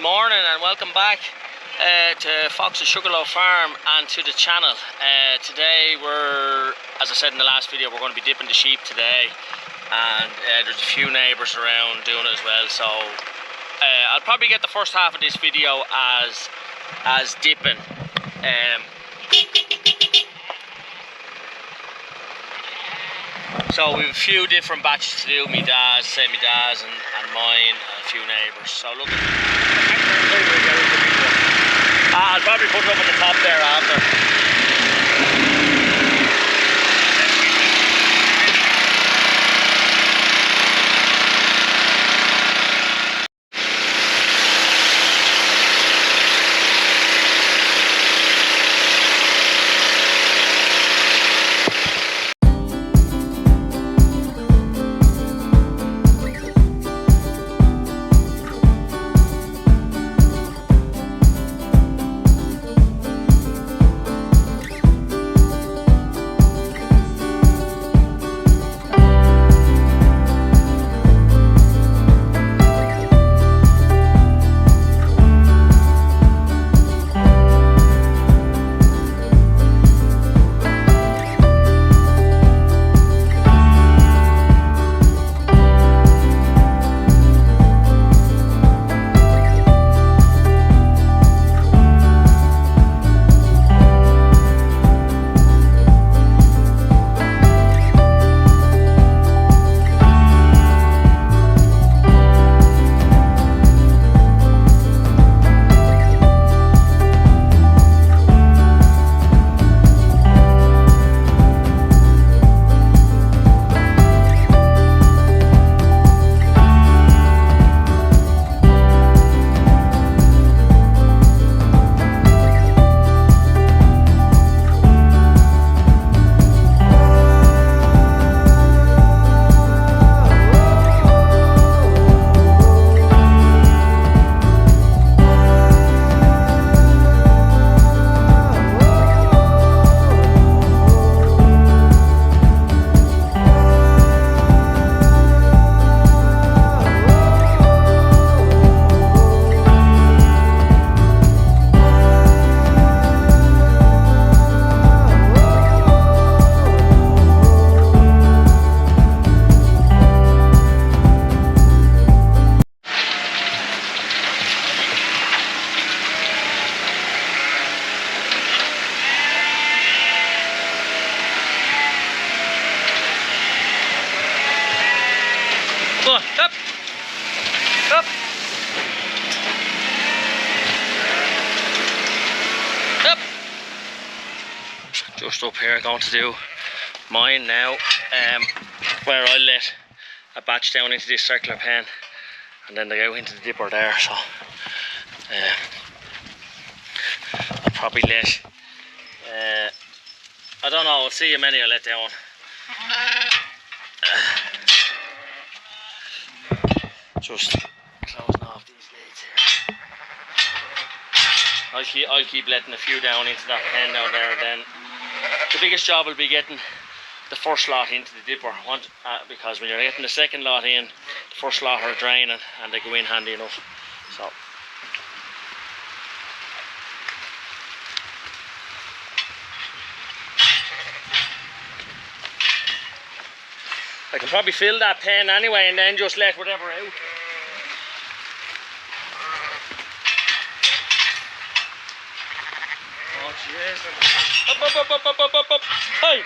morning and welcome back to Fox's Sugarloaf Farm and to the channel. Today we're, as I said in the last video, we're going to be dipping the sheep today, and there's a few neighbours around doing it as well, so I'll probably get the first half of this video as dipping. So we have a few different batches to do, my dad's and mine, and a few neighbours. So look, I'll probably put it up at the top there after. Just up here, going to do mine now, where I let a batch down into this circular pen and then they go into the dipper there, so I'll probably let, I don't know, I'll see how many I let down. Just closing off these lids here. I'll keep letting a few down into that pen down there, and then the biggest job will be getting the first lot into the dipper, because when you're getting the second lot in, the first lot are draining and they go in handy enough. So I can probably fill that pen anyway and then just let whatever out. Oh jeez. Up. Hey!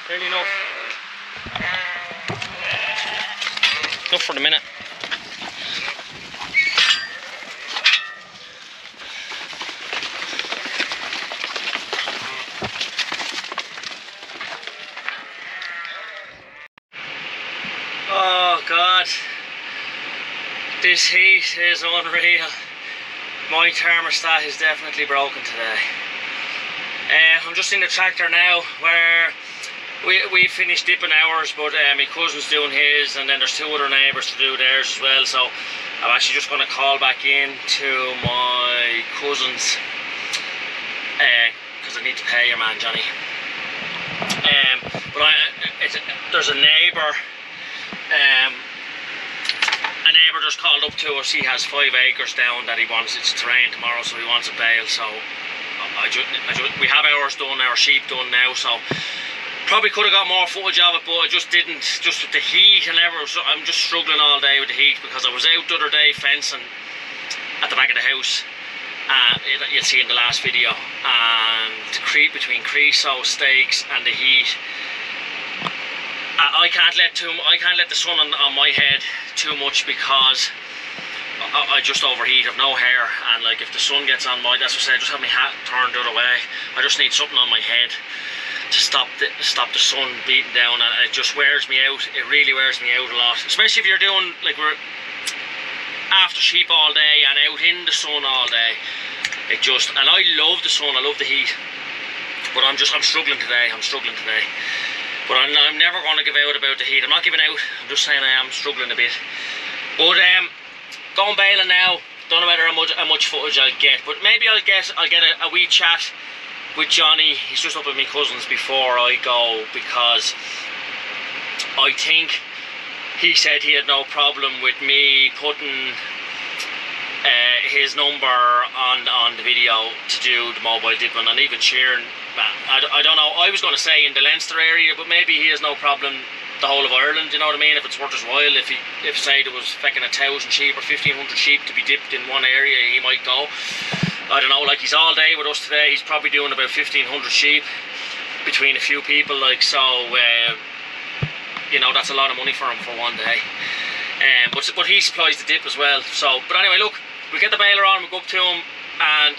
Nearly enough. Enough for the minute. Oh God, this heat is unreal. My thermostat is definitely broken today. I'm just in the tractor now where we finished dipping ours, but my cousin's doing his, and then there's 2 other neighbours to do theirs as well. So I'm actually just going to call back in to my cousin's because I need to pay your man Johnny. But there's a neighbour. A neighbour just called up to us. He has 5 acres down that he wants. It's to rain tomorrow, so he wants a bale. So we have ours done, our sheep done now. So probably could have got more footage of it, but I just didn't. Just with the heat and everything, so I'm just struggling all day with the heat because I was out the other day fencing at the back of the house. You'll see in the last video, and to creep between creosote stakes and the heat, I can't let the sun on my head too much because I just overheat. I've no hair, and like if the sun gets on my, that's what I said, just have my hat turned the other way. I just need something on my head to stop the sun beating down, and it just wears me out. It really wears me out a lot, especially if you're doing like we're after sheep all day and out in the sun all day. It just, and I love the sun, I love the heat, but I'm struggling today. But I'm never going to give out about the heat. I'm not giving out, I'm just saying I am struggling a bit. But going bailing now, don't know whether how much footage I'll get, but maybe I'll get a wee chat with Johnny. He's just up at my cousin's before I go, because I think he said he had no problem with me putting his number on the video to do the mobile dipping and even shearing. I don't know, I was going to say in the Leinster area, but maybe he has no problem the whole of Ireland, you know what I mean? If it's worth his while, if say there was fucking 1,000 sheep or 1,500 sheep to be dipped in one area, he might go. I don't know, like he's all day with us today. He's probably doing about 1,500 sheep between a few people, like, so you know, that's a lot of money for him for one day. But he supplies the dip as well. So, but anyway, look, we get the baler on, we go up to him, and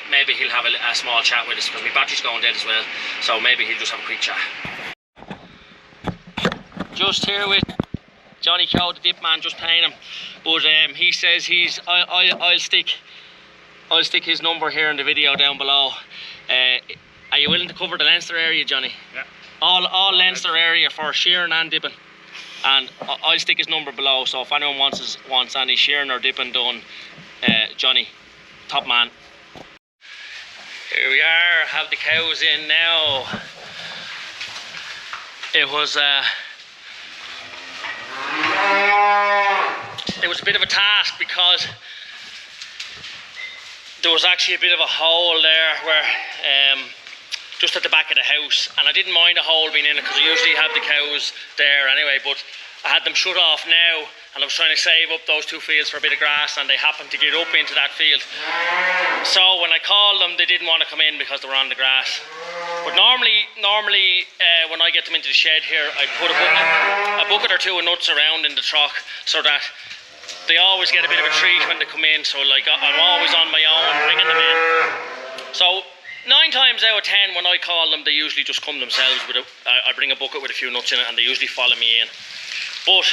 maybe he'll have a small chat with us because my battery's going dead as well. So maybe he'll just have a quick chat. Just here with Johnny Cow, the dip man, just paying him. But he says I'll stick his number here in the video down below. Are you willing to cover the Leinster area, Johnny? Yeah. All Leinster area for shearing and dipping. And I'll stick his number below, so if anyone wants any shearing or dipping done, Johnny, top man. Here we are, have the cows in now. It was a bit of a task because there was actually a bit of a hole there where just at the back of the house, and I didn't mind a hole being in it because I usually have the cows there anyway, but I had them shut off now, and I was trying to save up those 2 fields for a bit of grass, and they happened to get up into that field. So when I called them, they didn't want to come in because they were on the grass. But normally when I get them into the shed here, I put a bucket or 2 of nuts around in the truck so that they always get a bit of a treat when they come in. So like I'm always on my own bringing them in. So 9 times out of 10 when I call them, they usually just come themselves. I bring a bucket with a few nuts in it, and they usually follow me in. But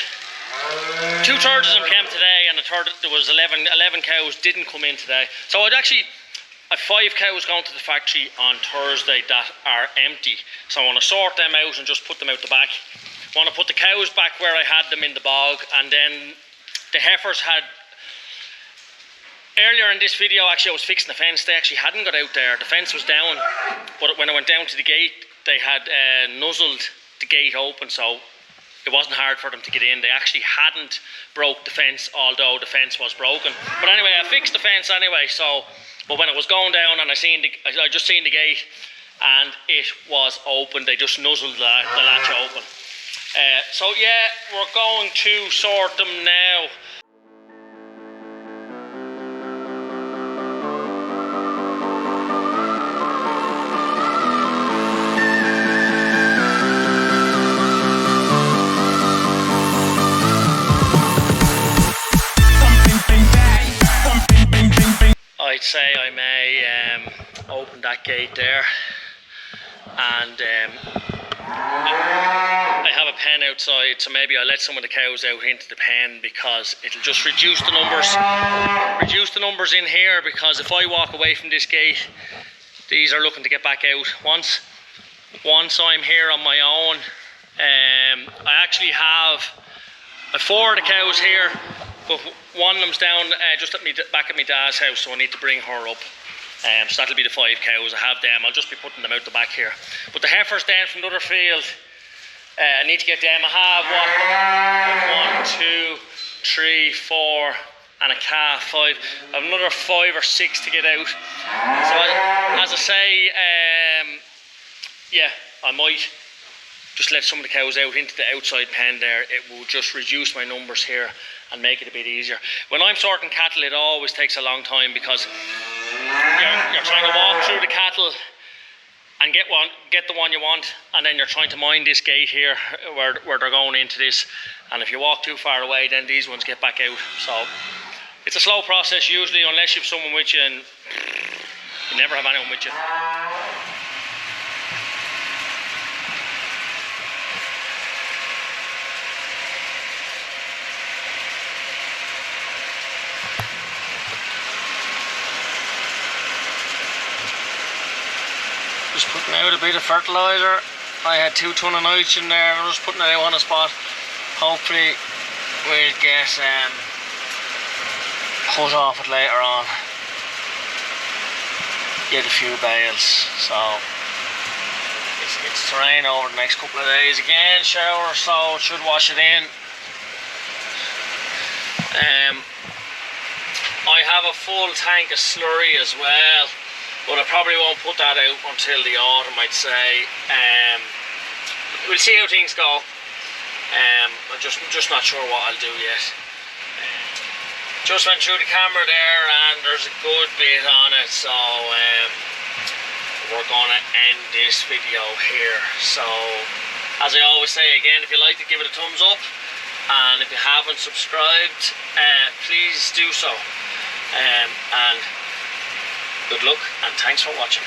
2/3 of them came today, and there was 11 cows didn't come in today. So I've 5 cows going to the factory on Thursday that are empty. So I want to sort them out and just put them out the back. I want to put the cows back where I had them in the bog, and then the heifers had. Earlier in this video, actually, I was fixing the fence. They actually hadn't got out there. The fence was down, but when I went down to the gate, they had nuzzled the gate open, so it wasn't hard for them to get in. They actually hadn't broke the fence, although the fence was broken. But anyway, I fixed the fence anyway. So, but when I was going down and I just seen the gate, and it was open. They just nuzzled the latch open. So yeah, we're going to sort them now. I'd say I may open that gate there, and I have a pen outside, so maybe I'll let some of the cows out into the pen because it'll just reduce the numbers in here, because if I walk away from this gate, these are looking to get back out. Once I'm here on my own, I actually have 4 of the cows here, but one of them's down just at back at my dad's house, so I need to bring her up. So that'll be the 5 cows. I have them. I'll just be putting them out the back here. But the heifers then from the other field, I need to get them. I have 1, 2, 3, 4, and a calf, 5. I have another 5 or 6 to get out. So as I say, yeah, I might just let some of the cows out into the outside pen there. It will just reduce my numbers here and make it a bit easier. When I'm sorting cattle, it always takes a long time because you're trying to walk through the cattle and get the one you want, and then you're trying to mind this gate here where they're going into this, and if you walk too far away, then these ones get back out. So it's a slow process usually, unless you've someone with you, and you never have anyone with you. Just putting out a bit of fertilizer. I had 2 ton of nitrogen there, and I'm just putting it out on the spot. Hopefully we'll get hose off it later on. Get a few bales. So it's to rain over the next couple of days again. Shower, so it should wash it in. I have a full tank of slurry as well, but I probably won't put that out until the autumn, I'd say. We'll see how things go. I'm just not sure what I'll do yet. Just went through the camera there, and there's a good bit on it, so we're gonna end this video here. So, as I always say again, if you like it, give it a thumbs up, and if you haven't subscribed, please do so. And good luck, and thanks for watching.